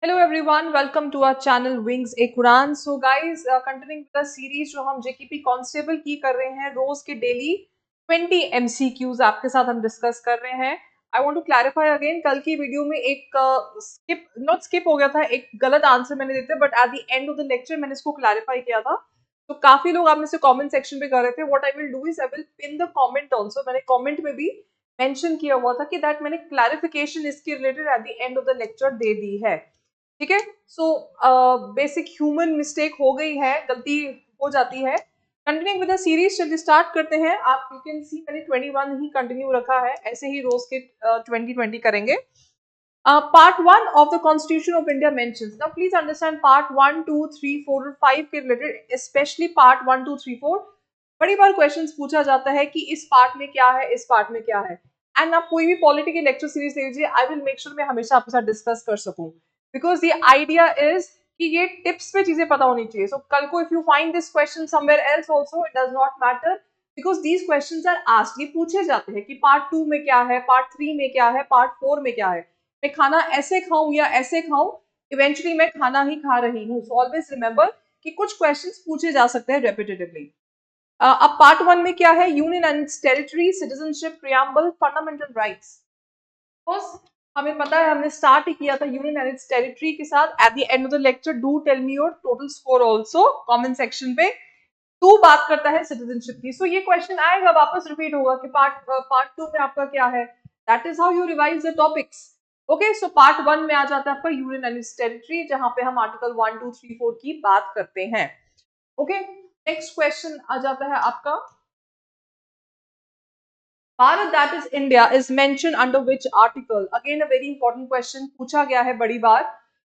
Hello everyone, welcome to our channel Wings A Quran. So guys, continuing with the series जो हम JKP Constable की कर रहे हैं, रोज के डेली 20 MCQs आपके साथ हम डिस्कस कर रहे हैं. I want to clarify again, कल की वीडियो में एक स्किप हो गया था, एक गलत आंसर मैंने देते, but at the end of the lecture मैंने इसको क्लैरिफाई किया था. तो काफी लोग आप में से कमेंट सेक्शन पे कर रहे थे. What I will do is I will pin the comment also. मैंने कमेंट में भी मेंशन किया हुआ था कि दैट मैंने क्लैरिफिकेशन इसके related at the end of the lecture दे दी है. ठीक है. सो बेसिक ह्यूमन मिस्टेक हो गई है, गलती हो जाती है. कंटिन्यू विद द सीरीज, चलिए स्टार्ट करते हैं. आप यू कैन सी मैंने 21 ही कंटिन्यू रखा है, ऐसे ही रोज के 20 करेंगे. Part 1 of the constitution of India mentions. Now please understand part 1, 2, 3, 4 और 5 के रिलेटेड, स्पेशली पार्ट 1, 2, 3, 4 बड़ी बार क्वेश्चंस पूछा जाता है कि इस पार्ट में क्या है, इस पार्ट में क्या है. एंड आप कोई भी पॉलिटिकल लेक्चर सीरीज ले लीजिए, आई विल मेक श्योर मैं हमेशा आपके साथ डिस्कस कर सकूं. बिकॉज ये आइडिया इज कि ये टिप्स पे चीजें पता होनी चाहिए. सो कल को if you find this question somewhere else also, it does not matter, because these questions are asked. ये पूछे जाते हैं कि पार्ट 2 में क्या है, पार्ट 3 में क्या है, पार्ट 4 में क्या है. मैं खाना ऐसे खाऊं या ऐसे खाऊं, इवेंचुअली मैं खाना ही खा रही हूँ. सो ऑलवेज रिमेंबर कि कुछ क्वेश्चंस पूछे जा सकते हैं रेपिटेटिवली. अब पार्ट 1 में क्या है, union and it's territory, citizenship, preamble, fundamental rights. हमें पता है, हमने स्टार्ट ही किया था यूनियन एंड इट्स टेरिटरी के साथ. At the end of the lecture do tell me your total score also comment section पे. तू बात करता है सिटीजनशिप की. सो ये क्वेश्चन आएगा, वापस रिपीट होगा कि पार्ट 2 में आपका क्या है. That is how you revise the topics. Okay, so part 1 में आ जाता है आपका यूनियन एंड इट्स टेरिटरी, जहां पे हम आर्टिकल 1, 2, 3, 4 की बात करते हैं. ओके, नेक्स्ट क्वेश्चन आ जाता है आपका. Bharat that is India is mention under which article. Again a very important question पूछा गया है बड़ी बार,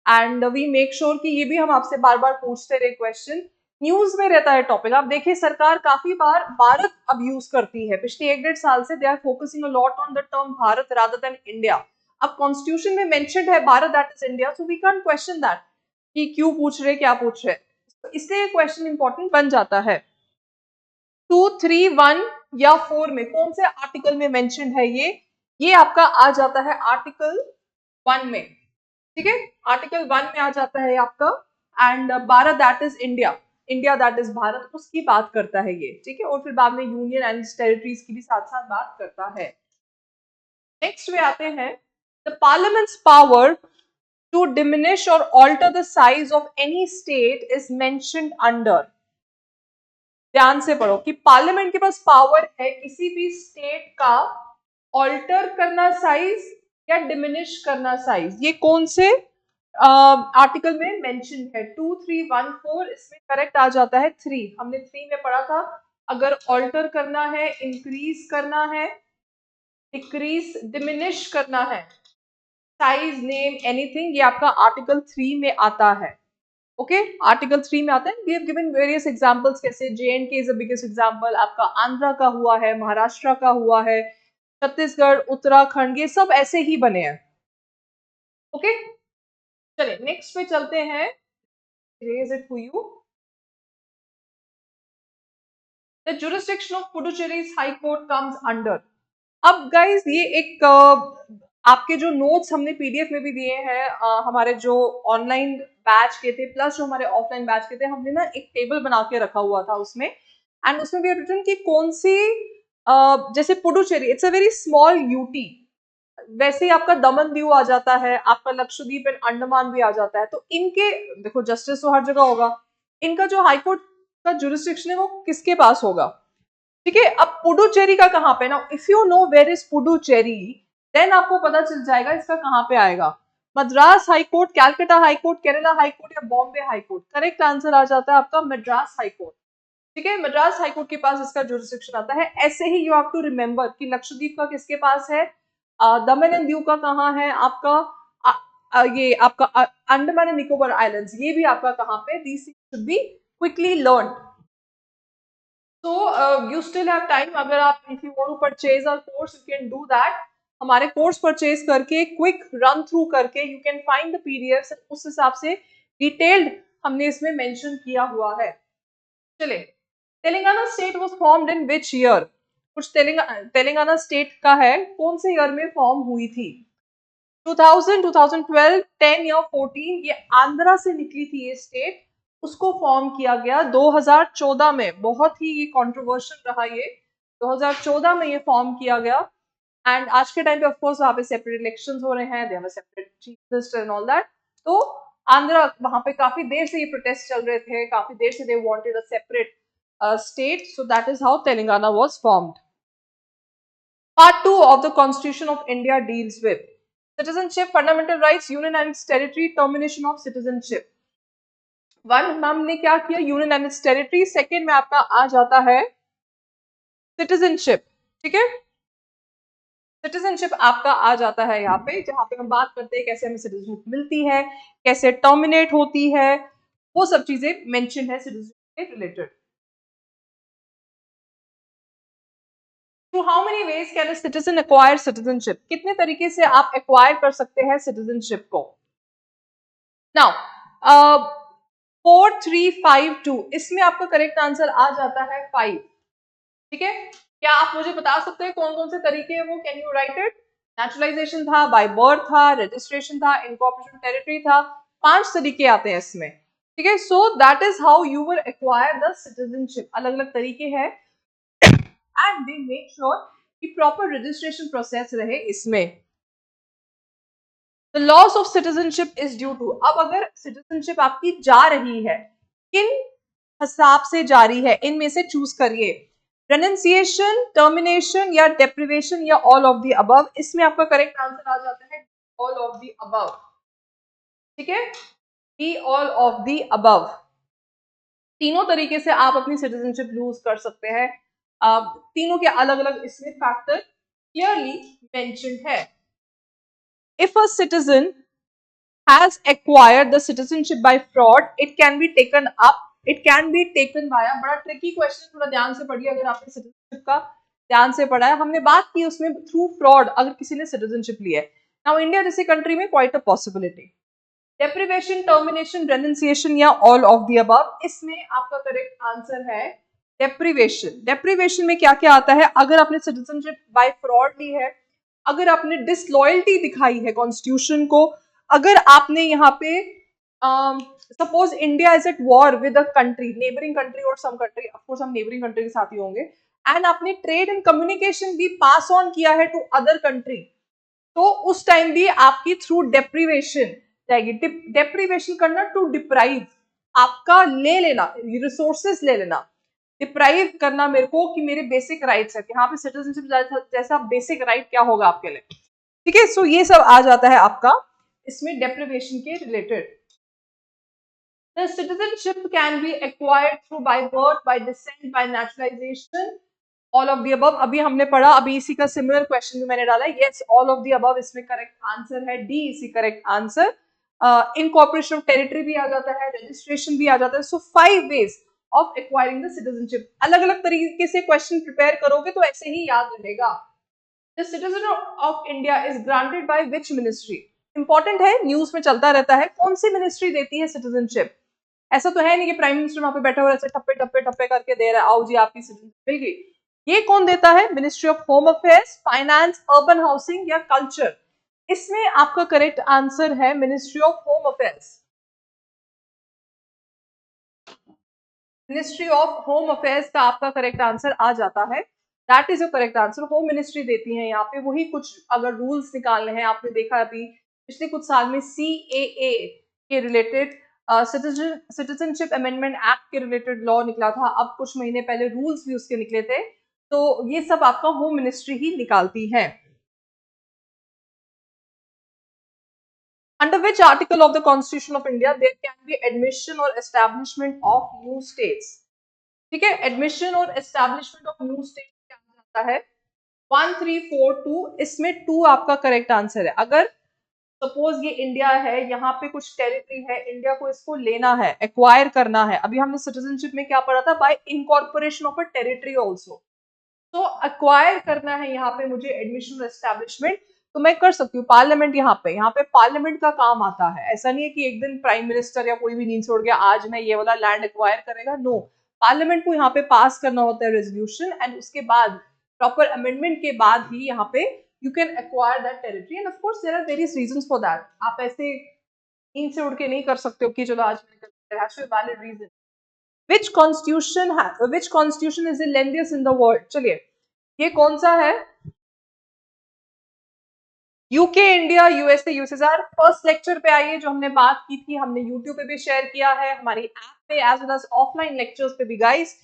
एंड वी मेक श्योर कि ये भी हम आपसे बार बार पूछते रहे. क्वेश्चन न्यूज में रहता है टॉपिक. आप देखिए, सरकार काफी बार भारत अब यूज करती है. पिछले 1-1.5 साल से they are focusing a lot on the term Bharat rather than India. अब कॉन्स्टिट्यूशन में मेंशन्ड है Bharat that is India, so we can question that कि क्यों पूछ रहे, क्या पूछ रहे. तो इसलिए क्वेश्चन इंपॉर्टेंट बन जाता है. 2, 3, 1 या 4 में कौन से आर्टिकल में मेंशन है ये आपका आ जाता है आर्टिकल 1 में. ठीक है, आर्टिकल 1 में आ जाता है आपका. And Bharat that is India, India that is Bharat, उसकी बात करता है ये. ठीक है, और फिर बाद में यूनियन एंड टेरिटरीज की भी साथ साथ बात करता है. नेक्स्ट में आते हैं, the parliament's power to diminish और alter the size of any state is mentioned under. ध्यान से पढ़ो कि पार्लियामेंट के पास पावर है किसी भी स्टेट का ऑल्टर करना साइज या डिमिनिश करना साइज. ये कौन से आर्टिकल में मेंशन है? 2, 3, 1, 4. इसमें करेक्ट आ जाता है 3. हमने 3 में पढ़ा था. अगर ऑल्टर करना है, इंक्रीज करना है, डिक्रीज, डिमिनिश करना है, साइज, नेम, एनीथिंग, ये आपका आर्टिकल 3 में आता है. ओके, आर्टिकल 3 में आता है. We have given various examples, कैसे J&K is the biggest example, आपका आंध्रा का हुआ है, महाराष्ट्र का हुआ है, छत्तीसगढ़, उत्तराखंड, ये सब ऐसे ही बने हैं. ओके, चलिए नेक्स्ट पे चलते हैं. Raise it for you. The jurisdiction of Puducherry's high court comes under. अब गाइस, ये एक आपके जो नोट्स हमने पीडीएफ में भी दिए हैं, हमारे जो ऑनलाइन बैच के थे प्लस जो हमारे ऑफलाइन बैच के थे, हमने ना एक टेबल बना के रखा हुआ था उसमें. एंड उसमें भी रिटन कि कौन सी जैसे Puducherry it's a very small UT, वैसे ही आपका दमन दीव आ जाता है, आपका लक्षद्वीप एंड अंडमान भी आ जाता है. तो इनके देखो, जस्टिस तो हर जगह होगा, इनका जो हाईकोर्ट का जुरिस्डिक्शन है वो किसके पास होगा. ठीक है, अब पुडुचेरी का कहाँ पे ना, if you know where is Puducherry, then आपको पता चल जाएगा इसका कहाँ पे आएगा. Madras high court, Calcutta high court, Kerala high court या Bombay high court. Correct answer आ जाता है आपका मद्रास हाई कोर्ट. ठीक है, मद्रास हाई कोर्ट के पास इसका जुरिस्डिक्शन आता है. ऐसे ही यू हैव टू रिमेंबर कि लक्षद्वीप का किसके पास है, दमन एंड दीव का कहाँ है आपका, ये आपका अंडमान एंड निकोबार आइलैंड्स, ये भी आपका कहाँ पे. These should be quickly learn. So you still have time. अगर आप if you want to purchase our course, you can do that. हमारे कोर्स परचेज करके क्विक रन थ्रू करके you can find the PDF. उस हिसाब से detailed हमने इसमें मेंशन किया हुआ है. चले, Telangana state was formed in which year. कुछ तेलंगाना स्टेट का है, कौन से ईयर में फॉर्म हुई थी. 2000, 2012, 10 या 14 ये आंध्रा से निकली थी ये स्टेट, उसको फॉर्म किया गया 2014 में। बहुत ही ये कंट्रोवर्शियल रहा ये, 2014 में ये फॉर्म किया गया। एंड आज के टाइम पे ऑफ कोर्स वहाँ पे सेपरेट इलेक्शंस हो रहे हैं, they have a separate chief minister and all that. तो आंध्रा, वहाँ पे काफी देर से ये प्रोटेस्ट चल रहे थे, काफी देर से they wanted a separate state, so that is how Telangana was formed. Part 2 of the Constitution of India deals with citizenship, fundamental rights, union and its territory, termination of citizenship. One हमने क्या किया, union and it's territory. Second में आपका आ जाता है citizenship, ठीक है। Citizenship आपका आ जाता है यहाँ पे, जहाँ पे हम बात करते हैं कैसे हमें सिटीजनशिप मिलती है, कैसे टर्मिनेट होती है, वो सब चीजें मेंशन है सिटीजनशिप से related. Through how many ways can a citizen acquire citizenship? कितने तरीके से आप एक्वायर कर सकते हैं सिटीजनशिप को? Now, 4352, इसमें आपका करेक्ट आंसर आ जाता है 5, ठीक है। क्या आप मुझे बता सकते हैं कौन कौन से तरीके हैं वो? Can you write it? Naturalisation था, बाय बर्थ था, रजिस्ट्रेशन था, इनकॉर्पोरेशन टेरिटरी था। 5 तरीके आते हैं इसमें, ठीक है। So that is how you will acquire the citizenship. अलग अलग तरीके हैं एंड दे मेक श्योर कि प्रॉपर रजिस्ट्रेशन प्रोसेस रहे इसमें। The loss of citizenship is due to, अब अगर सिटीजनशिप आपकी जा रही है, किन हिसाब से जारी है, इनमें से चूज करिए। रेनंसिएशन, टर्मिनेशन या डेप्रिवेशन या ऑल ऑफ द अबव। इसमें आपका करेक्ट आंसर आ जाता है ऑल ऑफ द अबव, ठीक है। Be all of the above. तीनों तरीके से आप अपनी सिटीजनशिप लूज कर सकते हैं। तीनों के अलग अलग इसमें फैक्टर क्लियरली मेंशन्ड है। If a citizen has acquired the citizenship by fraud, it can be taken up, it can be taken via, बड़ा ट्रिकी क्वेश्चन, थोड़ा ध्यान से पढ़िए अगर आपने सिटीजनशिप का ध्यान से पढ़ा है। हमने बात की उसमें थ्रू फ्रॉड अगर किसी ने सिटीजनशिप ली है। नाउ इंडिया जैसी कंट्री में quite a possibility. Deprivation, termination, renunciation या ऑल ऑफ द अबव। इसमें आपका करेक्ट आंसर है डेप्रिवेशन। डेप्रिवेशन में क्या क्या आता है? अगर आपने सिटीजनशिप बाय फ्रॉड ली है, अगर आपने डिसलॉयल्टी दिखाई है कॉन्स्टिट्यूशन को, अगर आपने यहाँ पे suppose India is at war with a country, neighbouring country और सम कंट्री, ऑफ कोर्स हम नेबरिंग कंट्री के साथ ही होंगे, एंड आपने ट्रेड एंड कम्युनिकेशन भी पास ऑन किया है टू अदर कंट्री, तो उस टाइम भी आपकी थ्रू डेप्रिवेशन जाएगी। डेप्रिवेशन करना, टू डिप्राइव, आपका ले लेना, रिसोर्सेस ले लेना, डिप्राइव करना मेरे को कि मेरे बेसिक राइट्स है। यहाँ पे सिटीजनशिप जैसा बेसिक राइट क्या होगा आपके लिए, ठीक है। सो ये सब आ जाता है आपका इसमें डेप्रिवेशन के related. The citizenship can be acquired through by birth, by descent, by naturalization, all of the above। अभी हमने पढ़ा, अभी इसी का सिमिलर क्वेश्चन भी मैंने डाला है। Yes, all of the above इसमें करेक्ट आंसर है, डी इसी correct answer. Incorporation of territory भी आ जाता है, रजिस्ट्रेशन भी आ जाता है। सो 5 ways of acquiring the citizenship। अलग अलग तरीके से क्वेश्चन प्रिपेयर करोगे तो ऐसे ही याद रहेगा। The citizen of India is granted by which ministry? Important है, न्यूज में चलता रहता है। कौन सी मिनिस्ट्री देती है सिटीजनशिप? ऐसा तो है नहीं कि प्राइम मिनिस्टर वहां पे बैठा हुआ ऐसे टप्पे टप्पे टप्पे करके दे रहा है, आओ जी आपकी सिटीजनशिप मिल गई। ये कौन देता है? Ministry of home affairs, finance, urban housing या कल्चर। इसमें आपका करेक्ट आंसर है ministry of home affairs. Ministry of home affairs का आपका करेक्ट आंसर आ जाता है, that is your correct answer. Home ministry देती है यहाँ पे वही कुछ अगर रूल्स निकालने हैं। आपने देखा अभी पिछले कुछ साल में CAA के रिलेटेड, सिटीजनशिप अमेंडमेंट एक्ट के रिलेटेड लॉ निकला था, अब कुछ महीने पहले रूल्स भी उसके निकले थे, तो ये सब आपका होम मिनिस्ट्री ही निकालती है। Under which article of the Constitution of India there can be admission or establishment of new states? ठीक है, एडमिशन और एस्टैब्लिशमेंट ऑफ न्यू स्टेट क्या जाता है? 1342, इसमें 2 आपका करेक्ट आंसर है। अगर सपोज ये इंडिया है, यहाँ पे कुछ टेरिटरी है, इंडिया को इसको लेना है, एक्वायर करना है। अभी हमने सिटीजनशिप में क्या पढ़ा था? Bye incorporation of a territory also. तो एक्वायर करना है यहाँ पे मुझे एडमिशन और एस्टैब्लिशमेंट, तो मैं कर सकती हूँ। पार्लियामेंट यहाँ पे पार्लियामेंट का काम आता है। ऐसा नहीं है कि एक दिन प्राइम मिनिस्टर या कोई भी नींद छोड़ गया आज मैं ये वाला लैंड एक्वायर करेगा, नो। पार्लियामेंट को यहाँ पे पास करना होता है रेजोल्यूशन, एंड उसके बाद प्रॉपर अमेंडमेंट के बाद ही यहाँ पे you can acquire that territory, and of course there are various reasons for that. आप ऐसे नींद से उड़ के नहीं कर सकते हो कि चलो आज मैंने कर लिया. There has to be a valid reason. Which constitution is the lengthiest in the world? चलिए, ये कौन सा है? UK, India, USA, USSR. First lecture पे आइए, जो हमने बात की थी, हमने यूट्यूब पे भी शेयर किया है, हमारी ऐप पे as well as offline lectures पे भी गाइस.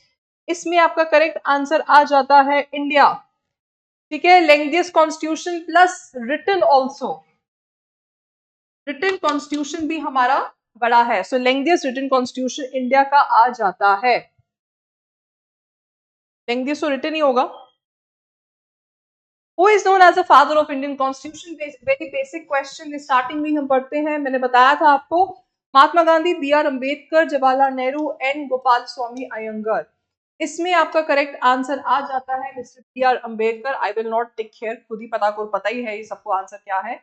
इसमें आपका करेक्ट आंसर आ जाता है इंडिया. ठीक है, lengthiest constitution plus written also. Written constitution भी हमारा बड़ा है. So lengthiest written constitution India का आ जाता है. लेंग्थिएस्ट तो रिटन ही होगा. Who is known as the father of Indian Constitution? Very basic question. Starting में हम पढ़ते हैं, मैंने बताया था आपको, Mahatma Gandhi, B R Ambedkar, Jawaharlal Nehru and Gopal Swami Ayyangar. इसमें आपका करेक्ट आंसर आ जाता है mister B R Ambedkar. I will not take care, खुद ही पता ही है ये सबको आंसर क्या है.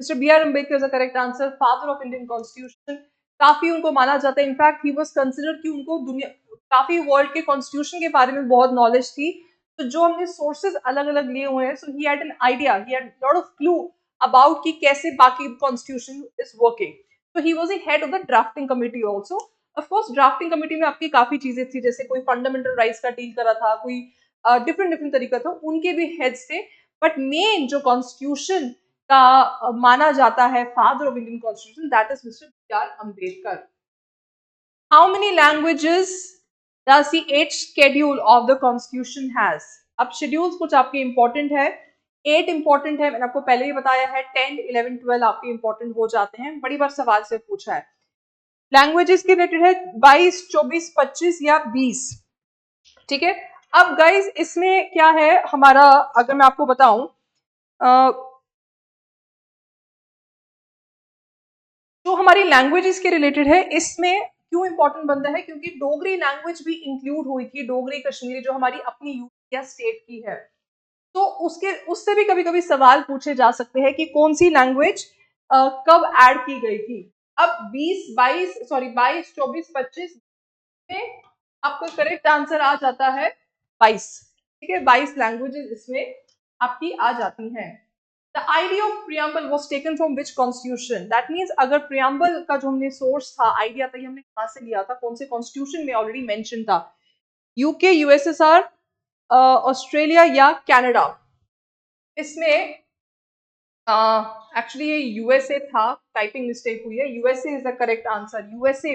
Mister B R Ambedkar is the correct answer, father of Indian constitution. काफी उनको माना जाता है, इनफैक्ट ही वाज कंसिडर्ड कि उनको दुनिया काफी वर्ल्ड के कॉन्स्टिट्यूशन के बारे में बहुत नॉलेज थी. तो जो हमने सोर्सेज अलग अलग लिए हुए हैं, so he had an idea, he had lot of clue about कि कैसे बाकी कॉन्स्टिट्यूशन इज वर्किंग. तो he was the head of the drafting committee also. Of course drafting committee में आपकी काफी चीजें थी, जैसे कोई फंडामेंटल राइट्स का डील करा था, कोई डिफरेंट तरीका था, उनके भी हेड्स थे. बट मेन जो कॉन्स्टिट्यूशन का माना जाता है father of Indian constitution, that is mister B R Ambedkar. How many languages does the 8th schedule of the constitution has? अब शेड्यूल्स कुछ आपके इंपॉर्टेंट है. 8 इंपॉर्टेंट है, मैंने आपको पहले ही बताया है. 10, 11, 12 आपके इंपॉर्टेंट हो जाते हैं. बड़ी बार सवाल से पूछा है. लैंग्वेजेस के रिलेटेड है 22, 24, 25 या 20. ठीक है. अब गाइज इसमें क्या है हमारा, अगर मैं आपको बताऊं, जो हमारी लैंग्वेजेस के रिलेटेड है, इसमें क्यों इंपॉर्टेंट बनता है, क्योंकि डोगरी लैंग्वेज भी इंक्लूड हुई थी. डोगरी कश्मीरी जो हमारी अपनी यूनिट या स्टेट की है, तो उससे भी कभी कभी सवाल पूछे जा सकते हैं कि कौन सी लैंग्वेज कब ऐड की गई थी. अब 22, 24, 25 में आपका करेक्ट आंसर आ जाता है 22. ठीक है, 22 लैंग्वेजेस इसमें आपकी आ जाती हैं. The idea of preamble was taken from which constitution? That means अगर preamble का जो हमने सोर्स था, आइडिया था, ये हमने कहाँ से लिया था, कौन से कॉन्स्टिट्यूशन में ऑलरेडी मेंशन था? यूके, यूएसएसआर, ऑस्ट्रेलिया या कनाडा? इसमें एक्चुअली ये यूएसए था, टाइपिंग मिस्टेक हुई है. USA is the correct answer. USA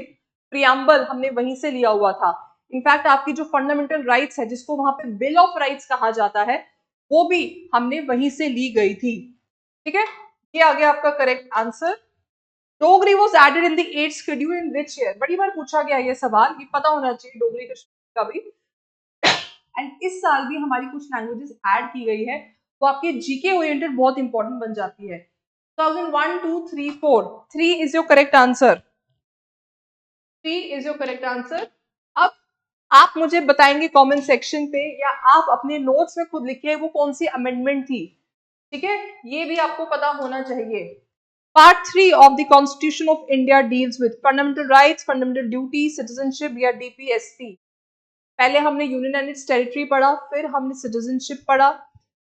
preamble हमने वहीं से लिया हुआ था. इनफैक्ट आपकी जो फंडामेंटल राइट्स है, जिसको वहां पे बिल ऑफ राइट्स कहा जाता है, वो भी हमने वहीं से ली गई थी. ठीक है, ये आ गया आपका correct answer. Dogri was added in the 8th schedule in which year? बड़ी बार पूछा गया ये सवाल, ये पता होना चाहिए डोगरी का भी. एंड इस साल भी हमारी कुछ लैंग्वेजेस ऐड की गई है, वो आपके जीके ओरिएंटेड बहुत इंपॉर्टेंट बन जाती है. 2001, 2, 3, 4. 3 is your correct answer. 3 is your correct answer. अब आप मुझे बताएंगे कमेंट सेक्शन पे, या आप अपने नोट्स में खुद लिखिए वो कौन सी अमेंडमेंट थी. ठीक है, ये भी आपको पता होना चाहिए. Part 3 of the Constitution of India deals with fundamental rights, fundamental duties, citizenship या DPSP. पहले हमने यूनियन एंड इट्स टेरिटरी पढ़ा, फिर हमने सिटीजनशिप पढ़ा.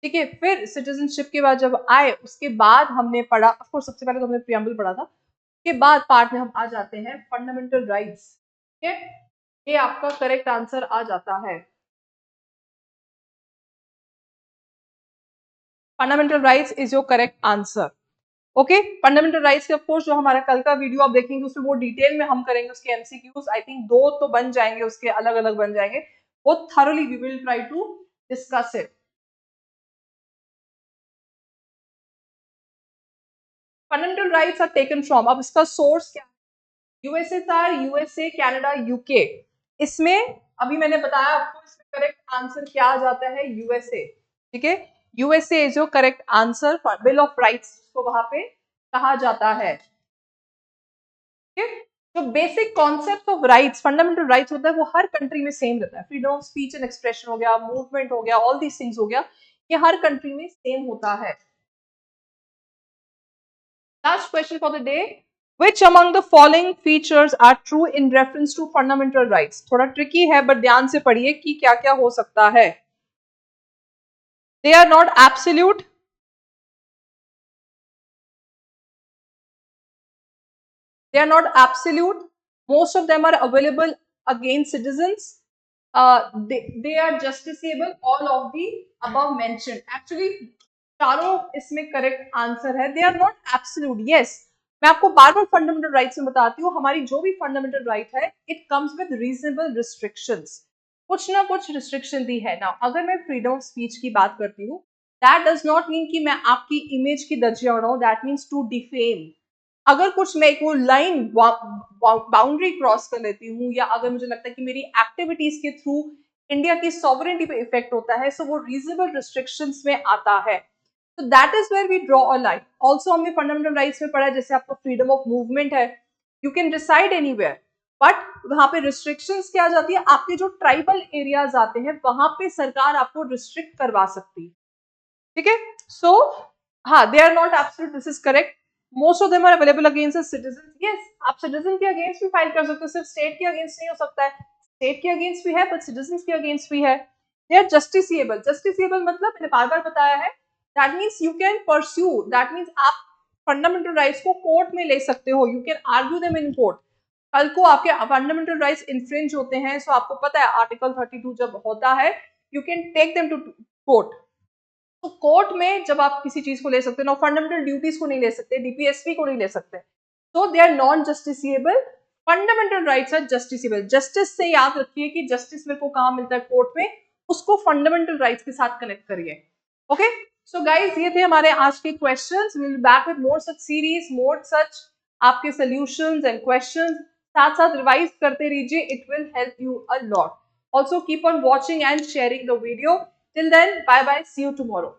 ठीक है, फिर सिटीजनशिप के बाद जब आए, उसके बाद हमने पढ़ा, ऑफ कोर्स सबसे पहले तो हमने प्रियम्बल पढ़ा था. उसके बाद पार्ट में हम आ जाते हैं फंडामेंटल राइट्स. ठीक है, ये आपका करेक्ट आंसर आ जाता है. Fundamental rights is your correct answer. Okay, fundamental rights के ऑफकोर्स जो हमारा कल का वीडियो आप देखेंगे, उसमें वो डिटेल में हम करेंगे उसके एमसीक्यूज. आई थिंक 2 तो बन जाएंगे, उसके अलग अलग बन जाएंगे. वो thoroughly we will try to discuss it. Fundamental rights are taken from, अब इसका सोर्स क्या है? USSR, USA, Canada, UK. इसमें अभी मैंने बताया आपको, इसमें करेक्ट आंसर क्या आ जाता है? यूएसए. ठीक है, USA is your correct answer. Bill of rights को वहां पे कहा जाता है. जो basic concept of rights, fundamental rights होता है, वो हर कंट्री में सेम रहता है. Freedom of speech and expression हो गया, मूवमेंट हो गया, ऑल दीज थिंग्स हो गया, ये हर कंट्री में सेम होता है. Last question for the day. Which among the following features are true in reference to fundamental rights? थोड़ा ट्रिकी है, बट ध्यान से पढ़िए कि क्या क्या हो सकता है. They are not absolute, They are not absolute. Most of them are available against citizens. They are justiciable. All of the above mentioned. Actually, चारों इसमें करेक्ट आंसर है. They are not absolute. Yes, मैं आपको बार बार fundamental rights में बताती हूँ, हमारी जो भी फंडामेंटल राइट है, it comes with reasonable restrictions. कुछ ना कुछ रिस्ट्रिक्शन दी है ना. अगर मैं फ्रीडम ऑफ स्पीच की बात करती हूँ, दैट डज नॉट मीन कि मैं आपकी इमेज की धज्जियां उड़ाऊं. That means to defame. अगर कुछ मैं एक वो लाइन बाउंड्री क्रॉस कर लेती हूँ, या अगर मुझे लगता है कि मेरी एक्टिविटीज के थ्रू इंडिया की सॉवरेनिटी पे इफेक्ट होता है, सो वो रीजनेबल रिस्ट्रिक्शंस में आता है. तो that is where we draw a line. Also हमने फंडामेंटल राइट्स में पढ़ा है, जैसे आपको फ्रीडम ऑफ मूवमेंट है, you can decide anywhere, but वहां पे रिस्ट्रिक्शंस क्या आ जाती है, आपके जो ट्राइबल एरियाज आते हैं वहां पे सरकार आपको रिस्ट्रिक्ट करवा सकती है. ठीक है. सो हाँ, they are not absolute. This is correct. Most of them are available against citizen. Yes, आप सिटीजन के अगेंस्ट भी फाइल कर सकते हो. सिर्फ स्टेट के अगेंस्ट नहीं हो सकता है. स्टेट के अगेंस्ट भी है, बट सिटीजन के अगेंस्ट भी है. They are justiciable. जस्टिसिएबल मतलब मैंने बार बार बताया है, that means you can pursue. That means आप फंडामेंटल राइट्स को कोर्ट में ले सकते हो. You can argue them in court. कल को आपके फंडामेंटल राइट्स इन्फ्रिंज होते हैं, सो आपको पता है आर्टिकल 32 जब होता है, you can take them to court. तो कोर्ट में जब आप किसी चीज को ले सकते हो, फंडामेंटल ड्यूटीज को नहीं ले सकते, डीपीएसपी को नहीं ले सकते, तो they are non justiciable. Fundamental rights are justiciable. Justice से याद रखिए कि जस्टिस मेरे को कहां मिलता है, कोर्ट में. उसको फंडामेंटल राइट्स के साथ कनेक्ट करिए. ओके. सो गाइज, ये थे हमारे आज के questions. Will be back with more such series, more such आपके सॉल्यूशंस एंड क्वेश्चंस. साथ साथ रिवाइज करते रहिए. It will help you a lot. Also keep on watching and sharing the video. Till then, bye bye. See you tomorrow.